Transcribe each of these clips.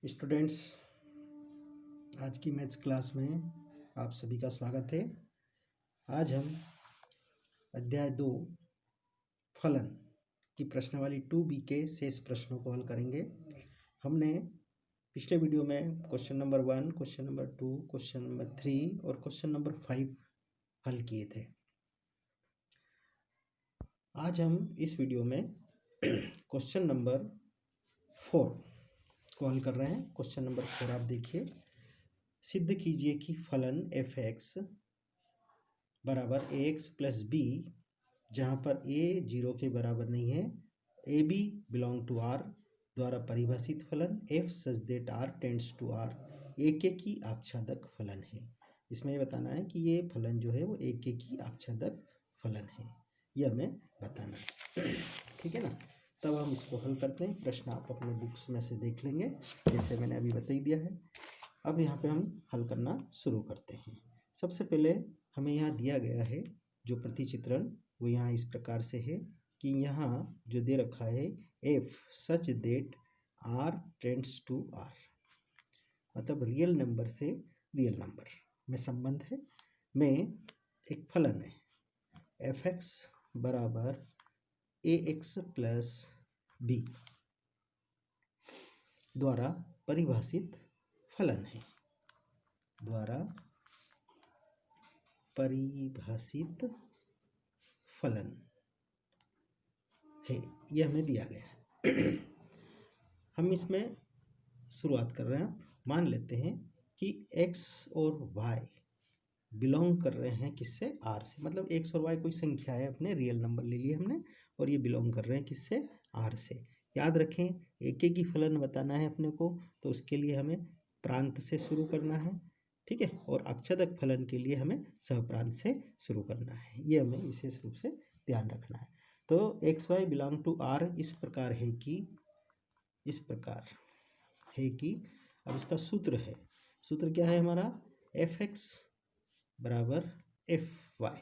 Students, आज की maths class में आप सभी का स्वागत है। आज हम अध्याय 2 फलन की प्रश्नावली 2B के शेष प्रश्नों को हल करेंगे। हमने पिछले वीडियो में question number 1, question number 2, question number 3 और क्वेश्चन नंबर 5 हल किए थे। आज हम इस वीडियो में क्वेश्चन नंबर 4 को हल कर रहे हैं। क्वेश्चन नंबर 4 आप देखिए। सिद्ध कीजिए कि फलन f(x) बराबर ax प्लस b, जहाँ पर a 0 के बराबर नहीं है, ab बिलोंग टू r द्वारा परिभाषित फलन f such that r tends to r एक की आच्छादक फलन है। इसमें ये बताना है कि ये फलन जो है वो एक की आच्छादक फलन है, ये हमें बताना है। ठीक है ना। तब हम इसको हल करते हैं। प्रश्न आप अपने बुक्स में से देख लेंगे, जैसे मैंने अभी बता ही दिया है। अब यहाँ पे हम हल करना शुरू करते हैं। सबसे पहले हमें यहाँ दिया गया है जो प्रतिचित्रण, वो यहाँ इस प्रकार से है कि यहाँ जो दे रखा है f such that r tends to r, मतलब रियल नंबर से रियल नंबर में संबंध है, में एक फलन है f(x) बराबर ax प्लस b द्वारा परिभाषित फलन है, द्वारा परिभाषित फलन है, ये हमें दिया गया है। हम इसमें शुरुआत कर रहे हैं। मान लेते हैं कि x और y बिलोंग कर रहे हैं किससे, r से, मतलब x और y कोई संख्या है, अपने रियल नंबर ले लिए हमने, और ये बिलोंग कर रहे हैं किससे, r से। याद रखें, एक की फलन बताना है अपने को, तो उसके लिए हमें प्रांत से शुरू करना है, ठीक है, और आच्छादक फलन के लिए हमें सहप्रांत से शुरू करना है। ये हमें विशेष रूप से ध्यान रखना है। तो x y belong to r इस प्रकार है कि अब इसका सूत्र है। सूत्र क्या है हमारा, f(x) बराबर f(y).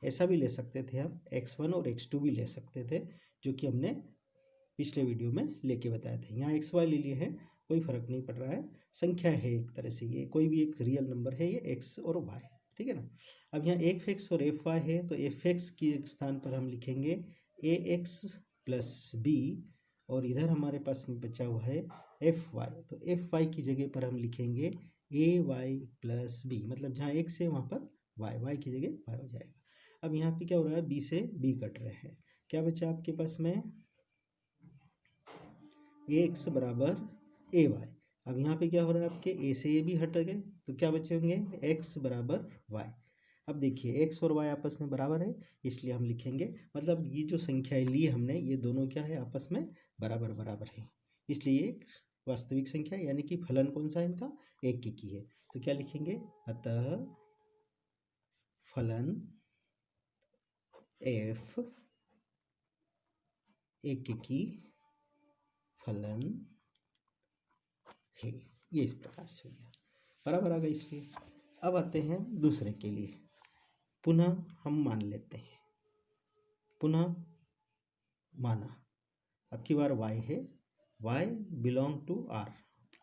ऐसा भी ले सकते थे हम, x1 और x2 भी ले सकते थे, जो कि हमने पिछले वीडियो में लेके बताए थे। यहाँ xy ले लिए हैं, कोई फर्क नहीं पड़ रहा है, संख्या है एक तरह से, ये कोई भी एक रियल नंबर है, ये x और y, ठीक है ना। अब यहाँ f(x) और fy है, तो f(x) के स्थान पर हम लिखेंगे ax प्लस b, और इधर हमारे पास में बचा हुआ है fy, तो fy की जगह पर हम लिखेंगे ay प्लस b, मतलब जहाँ x है वहाँ पर y की जगह y हो जाएगा। अब यहाँ पे क्या हो रहा है, b से b कट रहे हैं, क्या बचा आपके पास में, ax बराबर ay। अब यहाँ पे क्या हो रहा है, आपके a से a भी हट गए, तो क्या बचे होंगे, x बराबर y। अब देखिए x और y आपस में बराबर है, इसलिए हम लिखेंगे, मतलब ये जो संख्याएं ली हमने, ये दोनों क्या है, आपस में बराबर बराबर है, इसलिए एक वास्तविक संख्या, यानी कि फलन कौन सा है इनका, एक की है। तो क्या लिखेंगे, अतः फलन f एक की फलन है, ये इस प्रकार से हो गया, बराबर आ गया। इसलिए अब आते हैं दूसरे के लिए। पुनः हम मान लेते हैं, पुनः माना, अब की बार y है, y बिलोंग टू r,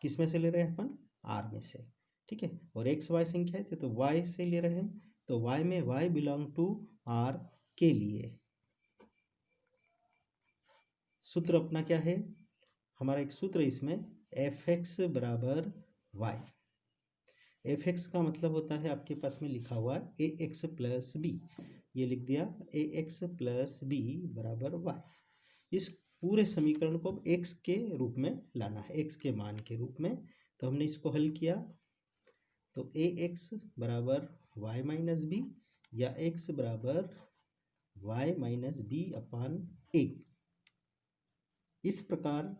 किस में से ले रहे हैं अपन, r में से, ठीक है, और x y संख्या थे तो y से ले रहे हैं, तो y में y बिलोंग टू r के लिए सूत्र अपना क्या है, हमारा एक सूत्र इसमें f(x) बराबर y। f(x) का मतलब होता है, आपके पास में लिखा हुआ है ax प्लस b, ये लिख दिया ax प्लस b बराबर y। इस पूरे समीकरण को x के रूप में लाना है, x के मान के रूप में। तो हमने इसको हल किया, तो ax बराबर y माइनस b, या x बराबर y minus b upon a, इस प्रकार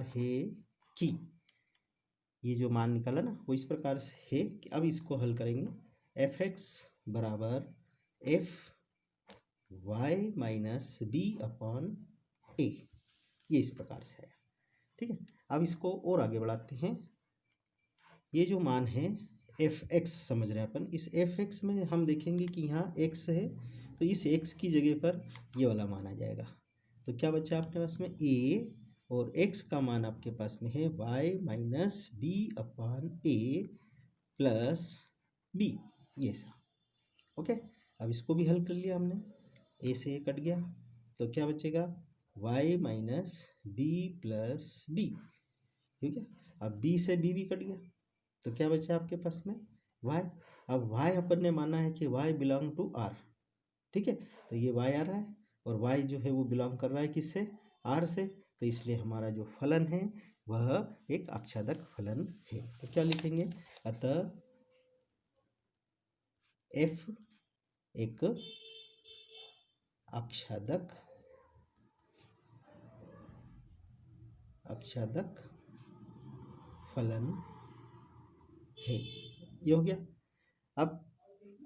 है कि ये जो मान निकाला ना, वो इस प्रकार से है कि अब इसको हल करेंगे, f(x) बराबर f y minus b upon a, ये इस प्रकार से है, ठीक है। अब इसको और आगे बढ़ाते हैं। ये जो मान है f(x) समझ रहे हैं अपन, इस f(x) में हम देखेंगे कि यहाँ x है, तो इस x की जगह पर ये वाला मान आ जाएगा, तो क्या बचा आपके पास में ए, और x का मान आपके पास में है y माइनस बी अपान ए प्लस बी, ये सा। ओके, अब इसको भी हल कर लिया हमने, ए से ए कट गया तो क्या बचेगा y minus B plus B, ठीक है। अब b से b भी कट गया तो क्या बचा आपके पास में y। अब y अपन ने माना है कि y बिलोंग टू r, ठीक है, तो ये y आ रहा है और y जो है वो बिलोंग कर रहा है किससे, r से, तो इसलिए हमारा जो फलन है वह एक आच्छादक फलन है। तो क्या लिखेंगे, अतः f एक आच्छादक फलन है। ये हो गया। अब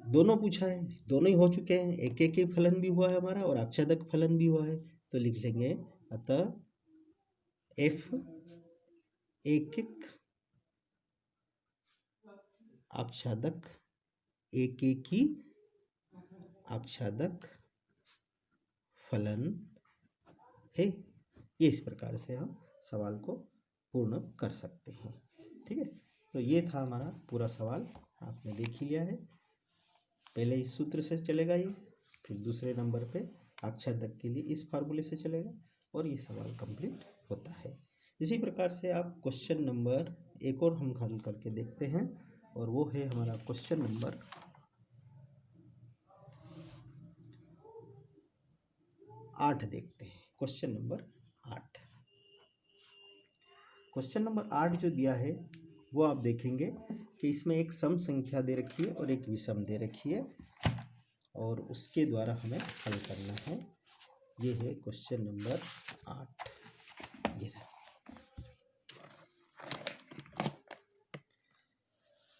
दोनों पूछा है, दोनों ही हो चुके हैं, एक एक ही फलन भी हुआ है हमारा और आच्छादक फलन भी हुआ है, तो लिख लेंगे अतः f एक एक आच्छादक, एक एक ही आच्छादक फलन है। ये इस प्रकार से हम सवाल को पूर्ण कर सकते हैं, ठीक है। तो ये था हमारा पूरा सवाल, आपने देख ही लिया है। पहले इस सूत्र से चलेगा ये, फिर दूसरे नंबर पे आच्छादक के लिए इस फार्मूले से चलेगा और ये सवाल कंप्लीट होता है। इसी प्रकार से आप क्वेश्चन नंबर एक और हम हल करके देखते हैं, और वो है हमारा क्वेश्चन नंबर 8 देखते हैं। क्वेश्चन नंबर 8, क्वेश्चन नंबर 8 जो दिया है वो आप देखेंगे कि इसमें एक सम संख्या दे रखी है और एक विषम दे रखी है, और उसके द्वारा हमें हल करना है। ये है क्वेश्चन नंबर 8,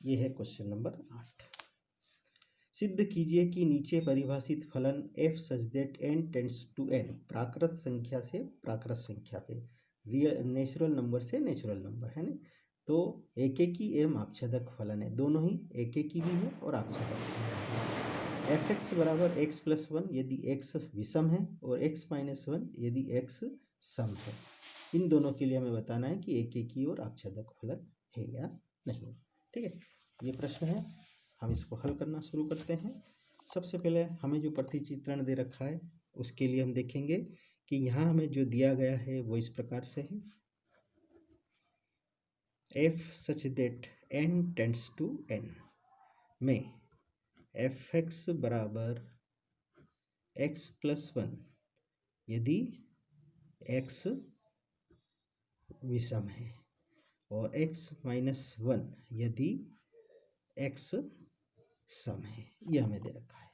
ये है क्वेश्चन नंबर 8। सिद्ध कीजिए कि नीचे परिभाषित फलन f such that n tends to n प्राकृत संख्या से प्राकृत संख्या पे, रियल नेचुरल नंबर से नेचुरल नंबर, है ना। तो एक एक ही एवं आच्छादक फलन है, दोनों ही एक एक ही भी है और आच्छादक है। एफ एक्स बराबर एक्स प्लस वन यदि x विषम है और x माइनस वन यदि x सम है। इन दोनों के लिए हमें बताना है कि एक एक ही और आच्छादक फलन है या नहीं, ठीक है। ये प्रश्न है, हम इसको हल करना शुरू करते हैं। सबसे पहले हमें जो प्रतिचित्रण दे रखा है उसके लिए हम देखेंगे कि यहाँ हमें जो दिया गया है वो इस प्रकार से है, f such that n tends to n में एफ एक्स बराबर एक्स प्लस वन यदि x विषम है और x माइनस वन यदि x सम है। यह हमें दे रखा है,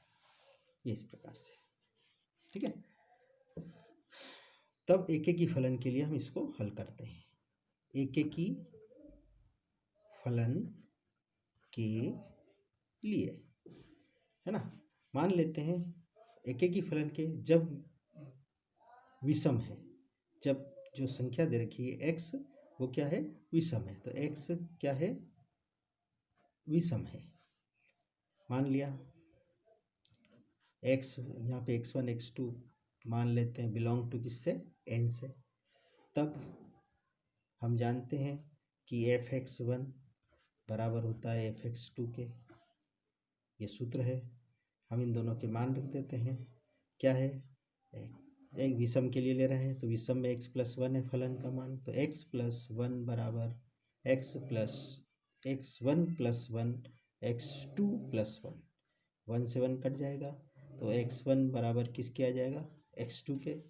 ये इस प्रकार से, ठीक है। तब एक एक ही फलन के लिए हम इसको हल करते हैं। एक एक ही फलन के लिए, है ना, मान लेते हैं एक एक ही फलन के जब विषम है, जब जो संख्या दे रखी है x वो क्या है, विषम है, तो x क्या है, विषम है। मान लिया x यहाँ पे x1 x2 मान लेते हैं बिलोंग टू किससे, n से। तब हम जानते हैं कि f(x1) बराबर होता है f(x2) के, ये सूत्र है। हम इन दोनों के मान रख देते हैं, क्या है, एक विषम के लिए ले रहे हैं तो विषम में x प्लस वन है फलन का मान, तो x प्लस वन बराबर x1 plus one x2 plus one, one से वन कट जाएगा तो x1 बराबर किसके आ जाएगा, x2 के।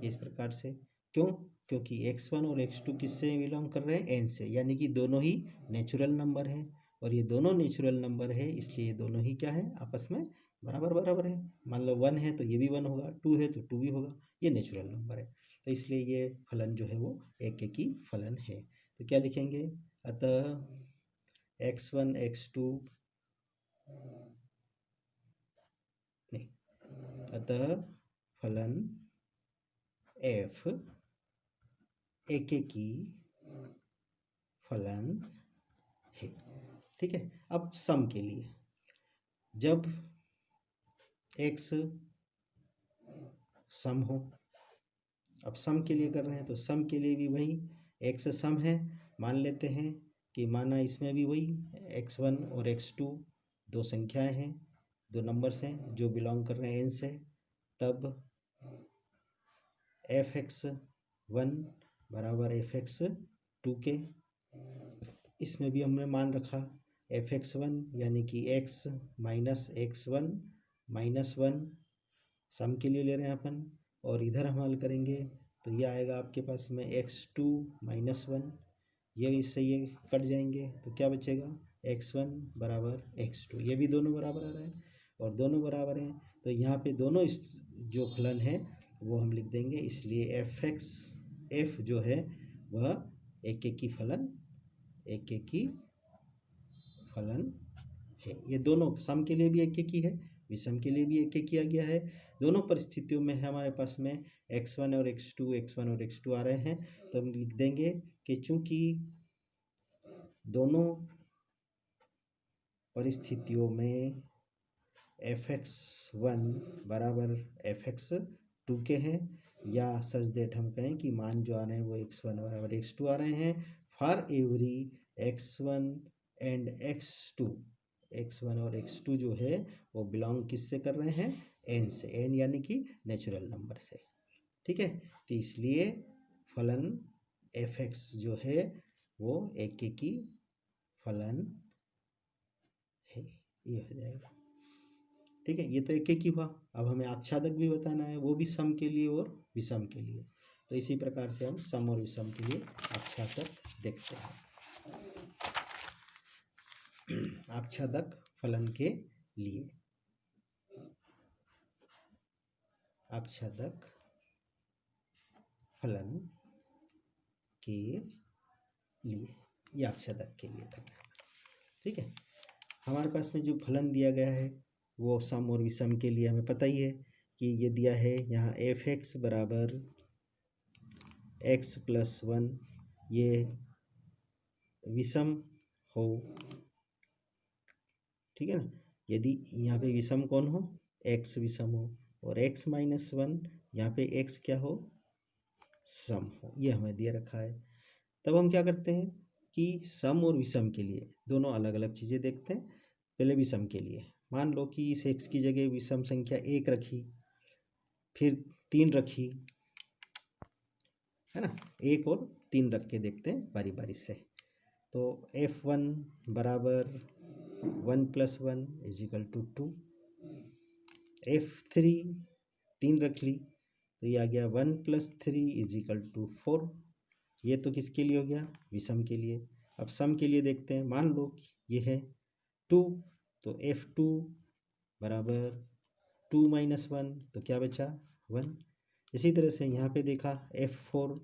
इस प्रकार से क्यों, क्योंकि x1 और x2 किससे बिलोंग कर रहे हैं, n से, यानी कि दोनों ही नेचुरल नंबर है, और ये दोनों नेचुरल नंबर है इसलिए दोनों ही क्या है, आपस में बराबर बराबर है। मान लो 1 है तो ये भी 1 होगा, 2 है तो 2 भी होगा, ये नेचुरल नंबर है, तो इसलिए ये फलन जो है वो एक एक ही फलन है। तो क्या लिखेंगे, अतः x1 x2 नहीं, अतः फलन f एक एक ही फलन है, ठीक है। अब सम के लिए, जब x सम हो अब सम के लिए कर रहे हैं तो सम के लिए भी वही एक्स सम है, मान लेते हैं कि माना इसमें भी वही x1 और x2 दो संख्याएं हैं, दो नंबर्स हैं जो बिलोंग कर रहे हैं एन से, तब fx1 बराबर fx2 के, इसमें भी हमने मान रखा fx1 यानी कि x माइनस x1 माइनस 1 सम के लिए ले रहे हैं अपन, और इधर हम हल करेंगे तो ये आएगा आपके पास में x2 माइनस 1, ये इससे ये कट जाएंगे तो क्या बचेगा x1 बराबर x2, ये भी दोनों बराबर आ रहे हैं और दोनों बराबर हैं तो यहाँ पे दोनों इस जो फलन है वो हम लिख देंगे, इसलिए f जो है वह एक एक की फलन है। ये दोनों सम के लिए भी एक एक ही है, विषम के लिए भी एक एक किया गया है। दोनों परिस्थितियों में हमारे पास में x1 और x2 आ रहे हैं तो हम लिख देंगे कि चूंकि दोनों परिस्थितियों में fx1 बराबर fx2 के हैं, या सच दैट हम कहें कि मान जो आ रहे हैं वो x1 बराबर x2 आ रहे हैं for every x1 and x1 और x2 जो है वो बिलोंग किससे कर रहे हैं, n से, n यानी कि नेचुरल नंबर से। ठीक है, तो इसलिए फलन fx जो है वो एक एक की फलन है, ये हो जाएगा। ठीक है, ये तो एक एक ही हुआ। अब हमें आच्छादक भी बताना है, वो भी सम के लिए और विषम के लिए। तो इसी प्रकार से हम सम और विषम के लिए आच्छादक देखते हैं। आच्छादक फलन के लिए, आच्छादक फलन के लिए, ये आच्छादक के लिए था। ठीक है, हमारे पास में जो फलन दिया गया है वो सम और विषम के लिए हमें पता ही है कि ये दिया है यहाँ fx बराबर x प्लस 1, ये विषम हो, ठीक है ना। यदि यहाँ पे विषम कौन हो, x विषम हो, और x माइनस 1 यहाँ पे x क्या हो, सम हो, ये हमें दिया रखा है। तब हम क्या करते हैं कि सम और विषम के लिए दोनों अलग अलग चीज़ें देखते हैं। पहले विषम के लिए मान लो कि इस x की जगह विषम संख्या 1 रखी, फिर 3 रखी, है ना, 1 और 3 रख के देखते हैं बारी बारी से। तो f1 बराबर 1 plus 1 is equal to 2, f3 3 रख ली तो ये आ गया 1 प्लस 3 इज इक्वल टू 4, ये तो किसके लिए हो गया, विषम के लिए। अब सम के लिए देखते हैं, मान लो ये है 2, तो f2 बराबर 2 माइनस 1, तो क्या बचा 1। इसी तरह से यहाँ पे देखा f4,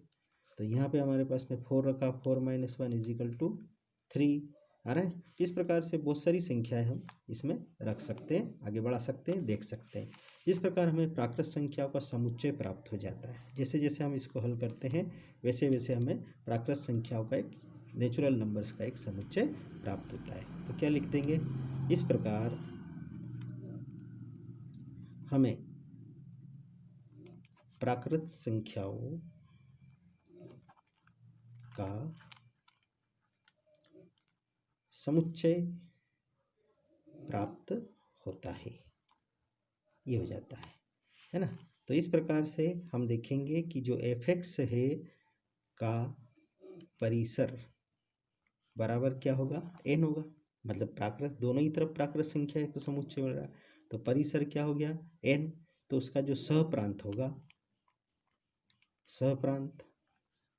तो यहाँ पे हमारे पास में 4 रखा, 4 माइनस 1 इज इक्वल टू 3 आ रहा है। इस प्रकार से बहुत सारी संख्याएं हम इसमें रख सकते हैं, आगे बढ़ा सकते हैं, देख सकते हैं। इस प्रकार हमें प्राकृत संख्याओं का समुच्चय प्राप्त हो जाता है। जैसे जैसे हम इसको हल करते हैं वैसे वैसे हमें प्राकृत संख्याओं का एक नेचुरल नंबर्स का एक समुच्चय प्राप्त होता है। तो क्या लिख देंगे, इस प्रकार हमें प्राकृत संख्याओं का समुच्चय प्राप्त होता है, ये हो जाता है ना। तो इस प्रकार से हम देखेंगे कि जो fx है का परिसर बराबर क्या होगा, n होगा, मतलब प्राकृत दोनों ही तरफ प्राकृत संख्या का समुच्चय बन रहा है, तो परिसर क्या हो गया n, तो उसका जो सहप्रांत होगा, सहप्रांत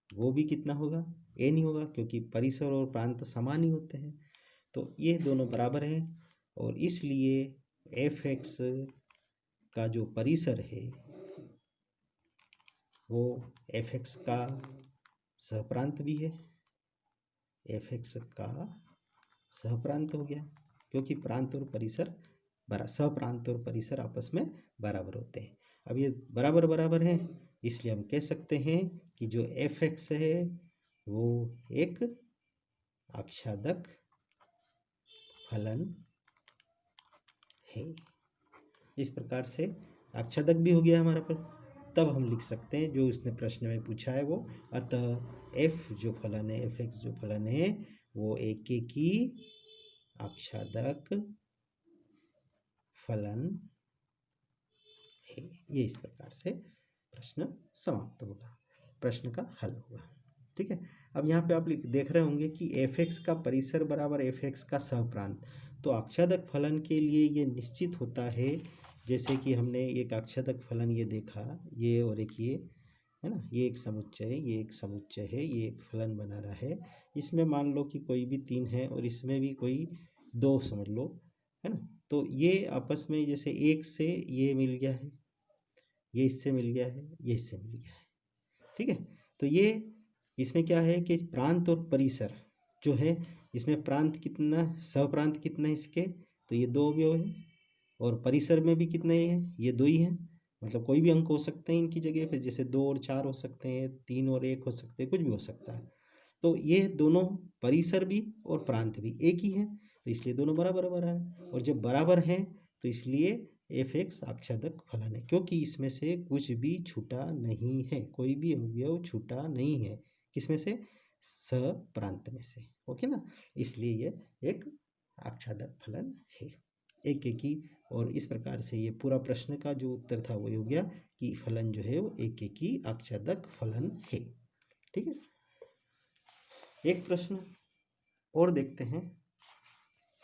वो भी कितना होगा, n ही होगा, क्योंकि परिसर और प्रांत समान ही होते हैं। तो ये दोनों बराबर हैं और इसलिए fx का जो परिसर है वो fx का सहप्रांत भी है, fx का सहप्रांत हो गया, क्योंकि प्रांत और परिसर सहप्रांत और परिसर आपस में बराबर होते हैं। अब ये बराबर बराबर हैं, इसलिए हम कह सकते हैं कि जो fx है वो एक आच्छादक फलन है। इस प्रकार से आच्छादक भी हो गया हमारा पर, तब हम लिख सकते हैं जो इसने प्रश्न में पूछा है वो। अतः एफ जो फलन है, एफ एक्स जो फलन है वो एकेकी आच्छादक फलन है। ये इस प्रकार से प्रश्न समाप्त होगा, प्रश्न का हल होगा। ठीक है। अब यहाँ पे आप देख रहे होंगे कि एफ एक्स का परिसर बराबर एफ एक्स का सहप्रांत। तो आच्छादक फलन के लिए ये निश्चित होता है, जैसे कि हमने एक आच्छादक फलन ये देखा, ये और एक ये है ना, ये एक समुच्चय है, ये एक समुच्चय है, ये एक फलन बना रहा है। इसमें मान लो कि कोई भी 3 है और इसमें भी कोई 2 समझ लो, है ना। तो ये आपस में जैसे एक से ये मिल गया है, ये इससे मिल गया है, ये इससे मिल गया है। ठीक है। तो ये इसमें क्या है कि प्रांत और परिसर जो है, इसमें प्रांत कितना, सहप्रांत कितना है इसके, तो ये 2 अवयव है। और परिसर में भी कितने हैं, ये 2 ही हैं। मतलब कोई भी अंक हो सकते हैं इनकी जगह पे, जैसे 2 और 4 हो सकते हैं, 3 और 1 हो सकते हैं, कुछ भी हो सकता है। तो ये दोनों परिसर भी और प्रांत भी एक ही हैं, तो इसलिए दोनों बराबर बराबर हैं। और जब बराबर हैं तो इसलिए एफ एक्स आच्छादक फलन है, क्योंकि इसमें से कुछ भी छूटा नहीं है, कोई भी अवयव छूटा नहीं है। किसमें से, सप्रांत में से। ओके ना, इसलिए ये एक आच्छादक फलन है, एक ही। और इस प्रकार से ये पूरा प्रश्न का जो उत्तर था वो हो गया कि फलन जो है वो एक ही आच्छादक फलन है। ठीक है। एक प्रश्न और देखते हैं,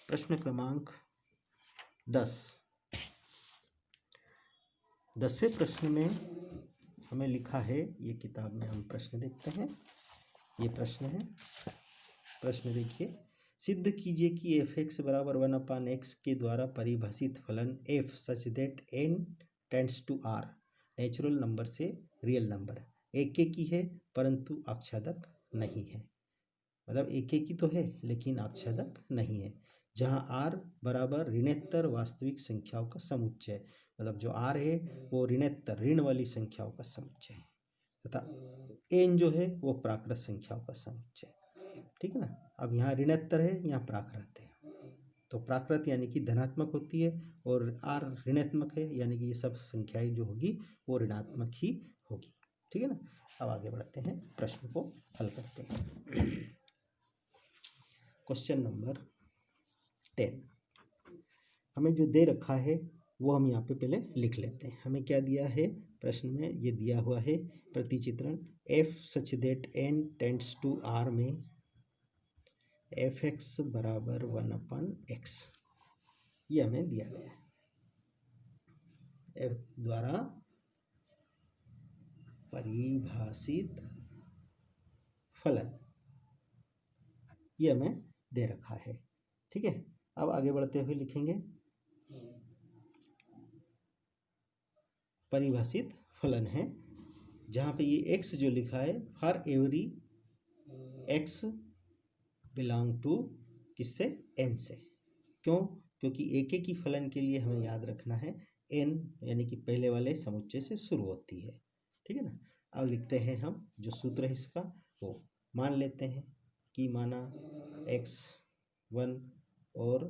प्रश्न क्रमांक 10। 10वें प्रश्न में हमें लिखा है, ये किताब में हम प्रश्न देखते हैं, ये प्रश्न है। प्रश्न देखिए, सिद्ध कीजिए कि एफ एक्स बराबर 1/x के द्वारा परिभाषित फलन f such that n tends to r natural number से रियल नंबर एक की है परंतु आच्छादक नहीं है। मतलब एक की तो है लेकिन आच्छादक नहीं है। जहाँ r बराबर ऋणोत्तर वास्तविक संख्याओं का समुच्चय, मतलब जो r है वो ऋणोत्तर ऋण वाली संख्याओं का समुच्चय है, तथा n जो है वो प्राकृत संख्याओं का समुच्चय। ठीक है ना। अब यहाँ ऋणोत्तर है, यहाँ प्राकृत है, तो प्राकृत यानी कि धनात्मक होती है और r ऋणात्मक है, यानी कि ये सब संख्याएं जो होगी वो ऋणात्मक ही होगी। ठीक है ना। अब आगे बढ़ते हैं, प्रश्न को हल करते हैं। क्वेश्चन नंबर 10 हमें जो दे रखा है वो हम यहाँ पे पहले लिख लेते हैं। हमें क्या दिया है प्रश्न में, ये दिया हुआ है प्रतिचित्रण f such that n tends to r में एफ एक्स बराबर 1/x, ये हमें दिया गया है। एफ द्वारा परिभाषित फलन, ये हमें दे रखा है। ठीक है। अब आगे बढ़ते हुए लिखेंगे, परिभाषित फलन है जहाँ पे ये x जो लिखा है, for every x belong to किससे, n से। क्यों, क्योंकि एक ही फलन के लिए हमें याद रखना है n यानी कि पहले वाले समुच्चय से शुरू होती है। ठीक है ना। अब लिखते हैं हम जो सूत्र है इसका, वो मान लेते हैं कि माना x1 और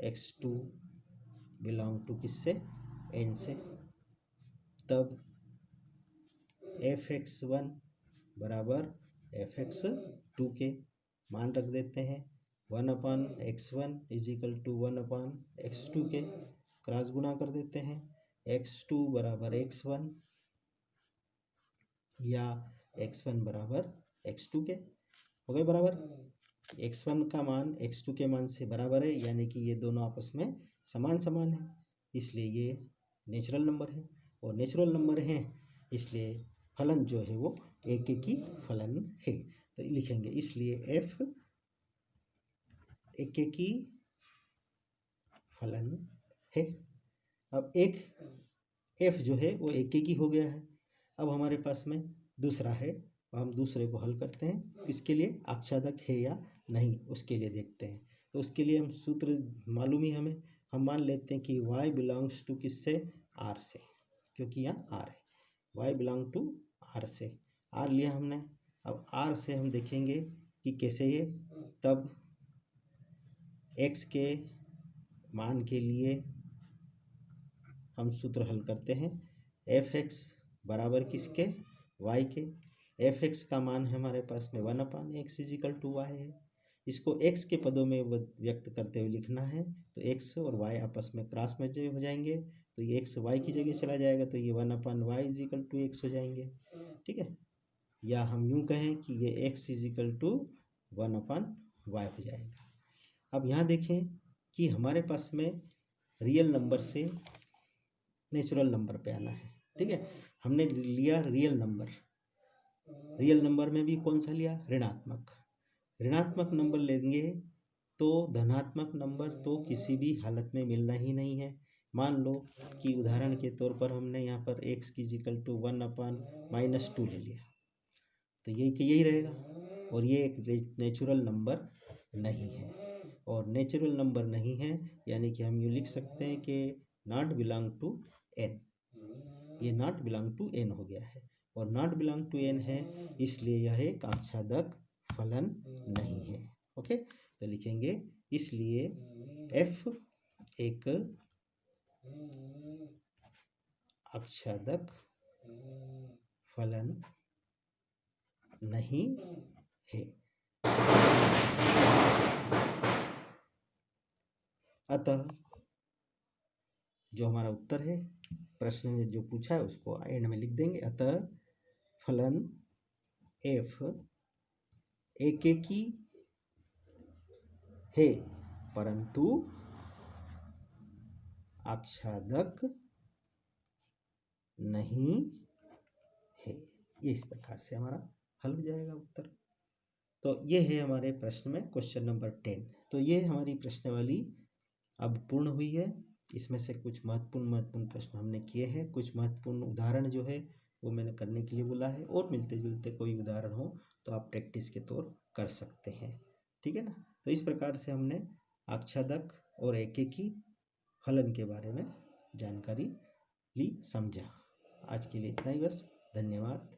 x2 बिलोंग टू किससे, n से। तब f(x1) बराबर f(x2) के मान रख देते हैं 1/x1 इजिकल टू 1/x2 के क्रॉस गुणा कर देते हैं। x2 बराबर x1 या x1 बराबर x2 के हो गए बराबर। x1 का मान x2 के मान से बराबर है, यानी कि ये दोनों आपस में समान समान है, इसलिए ये नेचुरल नंबर है। और नेचुरल नंबर है इसलिए फलन जो है वो एक ही फलन है। तो लिखेंगे इसलिए f एक ही फलन है। अब एक f जो है वो एक ही हो गया है। अब हमारे पास में दूसरा है, हम दूसरे को हल करते हैं, किसके लिए, आच्छादक है या नहीं उसके लिए देखते हैं। तो उसके लिए हम सूत्र मालूम ही हमें, हम मान लेते हैं कि y बिलोंग्स टू किससे, r से, क्योंकि यहाँ r है, y बिलोंग टू r से, r लिया हमने। अब r से हम देखेंगे कि कैसे है। तब x के मान के लिए हम सूत्र हल करते हैं, एफ एक्स बराबर किसके, y के। fx का मान है हमारे पास में 1/x इजिकल टू वाई है। इसको x के पदों में व्यक्त करते हुए लिखना है तो x और y आपस में क्रॉस में हो जाएंगे, तो ये x y की जगह चला जाएगा तो ये 1/y इजिकल टू एक्स हो जाएंगे। ठीक है, या हम यूं कहें कि ये x इजिकल टू 1/y हो जाएगा। अब यहाँ देखें कि हमारे पास में रियल नंबर से नेचुरल नंबर पे आना है। ठीक है, हमने लिया रियल नंबर, रियल नंबर में भी कौन सा लिया, ऋणात्मक। ऋणात्मक नंबर लेंगे तो धनात्मक नंबर तो किसी भी हालत में मिलना ही नहीं है। मान लो कि उदाहरण के तौर पर हमने यहाँ पर x की इजिकल टू 1/-2 ले लिया, तो यही रहेगा, और ये एक नेचुरल नंबर नहीं है। और नेचुरल नंबर नहीं है यानी कि हम यूँ लिख सकते हैं कि नॉट बिलोंग टू n, ये नॉट बिलोंग टू n हो गया है। और नॉट बिलोंग टू n है इसलिए यह एक आच्छादक फलन नहीं है। ओके, तो लिखेंगे इसलिए f एक आच्छादक फलन नहीं है। अतः जो हमारा उत्तर है, प्रश्न में जो पूछा है उसको एंड में लिख देंगे। अतः फलन f एकेकी है परंतु आच्छादक नहीं है। ये इस प्रकार से हमारा हल हो जाएगा उत्तर। तो ये है हमारे प्रश्न में क्वेश्चन नंबर 10। तो ये हमारी प्रश्नावली अब पूर्ण हुई है। इसमें से कुछ महत्वपूर्ण प्रश्न हमने किए हैं, कुछ महत्वपूर्ण उदाहरण जो है वो मैंने करने के लिए बोला है, और मिलते जुलते कोई उदाहरण हो तो आप प्रैक्टिस के तौर कर सकते हैं। ठीक है ना, तो इस प्रकार से हमने आच्छादक और एकेकी फलन के बारे में जानकारी ली, समझा। आज के लिए इतना ही बस, धन्यवाद।